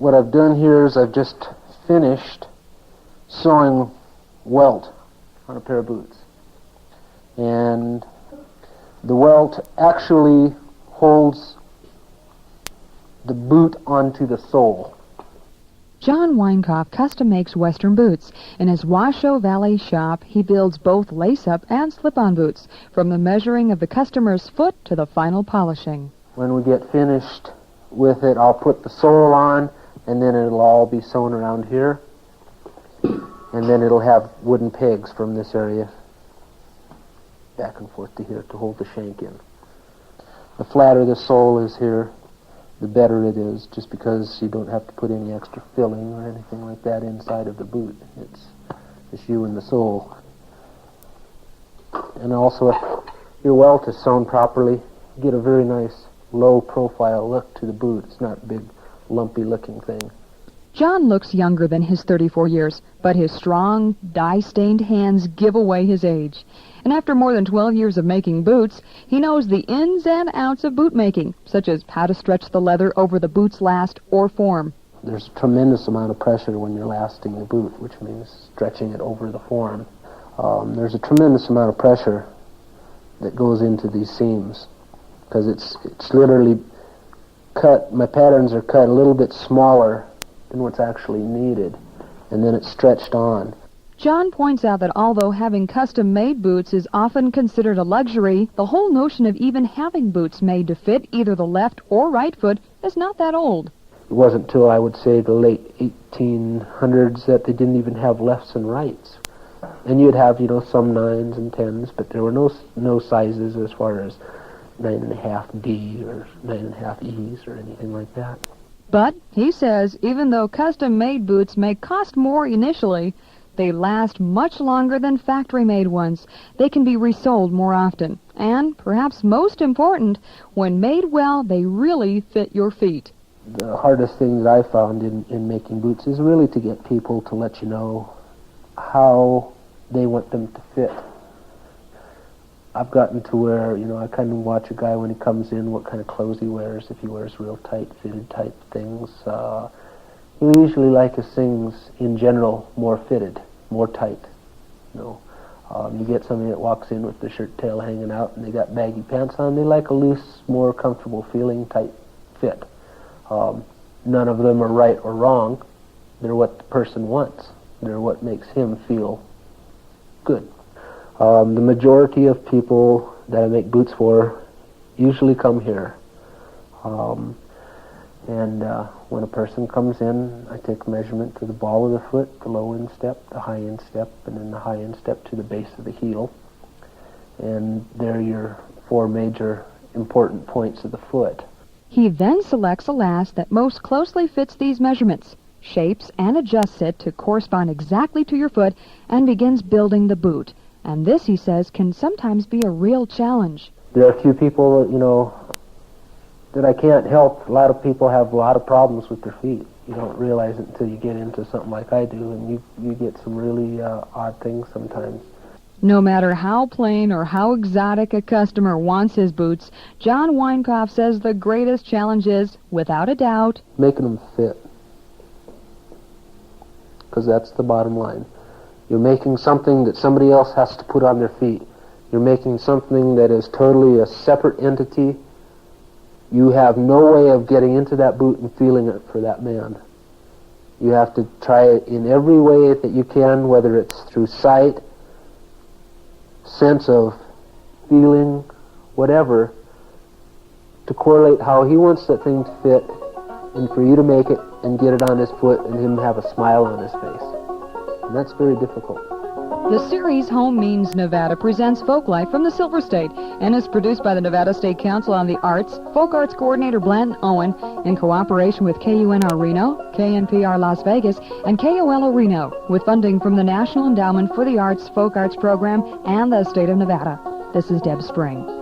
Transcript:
what I've done here is I've just finished sewing welt on a pair of boots. And the welt actually holds the boot onto the sole. John Weinkauf custom makes Western boots. In his Washoe Valley shop, he builds both lace-up and slip-on boots, from the measuring of the customer's foot to the final polishing. When we get finished with it, I'll put the sole on, and then it'll all be sewn around here. And then it'll have wooden pegs from this area back and forth to here to hold the shank in. The flatter the sole is here, the better it is, just because you don't have to put any extra filling or anything like that inside of the boot. It's just you and the sole. And also, if your welt is sewn properly, you get a very nice low profile look to the boot. It's not a big lumpy looking thing. John looks younger than his 34 years, but his strong, dye-stained hands give away his age. And after more than 12 years of making boots, he knows the ins and outs of boot making, such as how to stretch the leather over the boot's last or form. There's a tremendous amount of pressure when you're lasting the boot, which means stretching it over the form. There's a tremendous amount of pressure that goes into these seams, because it's literally cut. My patterns are cut a little bit smaller than what's actually needed, and then it's stretched on. John points out that although having custom-made boots is often considered a luxury, the whole notion of even having boots made to fit either the left or right foot is not that old. It wasn't until, I would say, the late 1800s that they didn't even have lefts and rights. And you'd have, some 9s and 10s, but there were no sizes as far as 9.5D or 9.5Es or anything like that. But, he says, even though custom-made boots may cost more initially, they last much longer than factory-made ones. They can be resold more often. And, perhaps most important, when made well, they really fit your feet. The hardest thing that I found in making boots is really to get people to let you know how they want them to fit. I've gotten to where, I kind of watch a guy when he comes in, what kind of clothes he wears, if he wears real tight-fitted type things. He usually like his things, in general, more fitted, more tight. You get somebody that walks in with the shirt tail hanging out and they got baggy pants on, they like a loose, more comfortable feeling tight fit. None of them are right or wrong. They're what the person wants. They're what makes him feel good. The majority of people that I make boots for usually come here. When a person comes in, I take a measurement to the ball of the foot, the low instep, the high instep, and then the high instep to the base of the heel. And they're your 4 major important points of the foot. He then selects a last that most closely fits these measurements, shapes and adjusts it to correspond exactly to your foot, and begins building the boot. And this, he says, can sometimes be a real challenge. There are a few people, that I can't help. A lot of people have a lot of problems with their feet. You don't realize it until you get into something like I do, and you get some really odd things sometimes. No matter how plain or how exotic a customer wants his boots, John Weinkauf says the greatest challenge is, without a doubt, making them fit. Because that's the bottom line. You're making something that somebody else has to put on their feet. You're making something that is totally a separate entity. You have no way of getting into that boot and feeling it for that man. You have to try it in every way that you can, whether it's through sight, sense of feeling, whatever, to correlate how he wants that thing to fit, and for you to make it and get it on his foot and him have a smile on his face. And that's very difficult. The series Home Means Nevada presents Folklife from the Silver State and is produced by the Nevada State Council on the Arts, Folk Arts Coordinator Blanton Owen, in cooperation with KUNR Reno, KNPR Las Vegas, and KOLO Reno, with funding from the National Endowment for the Arts Folk Arts Program and the State of Nevada. This is Deb Spring.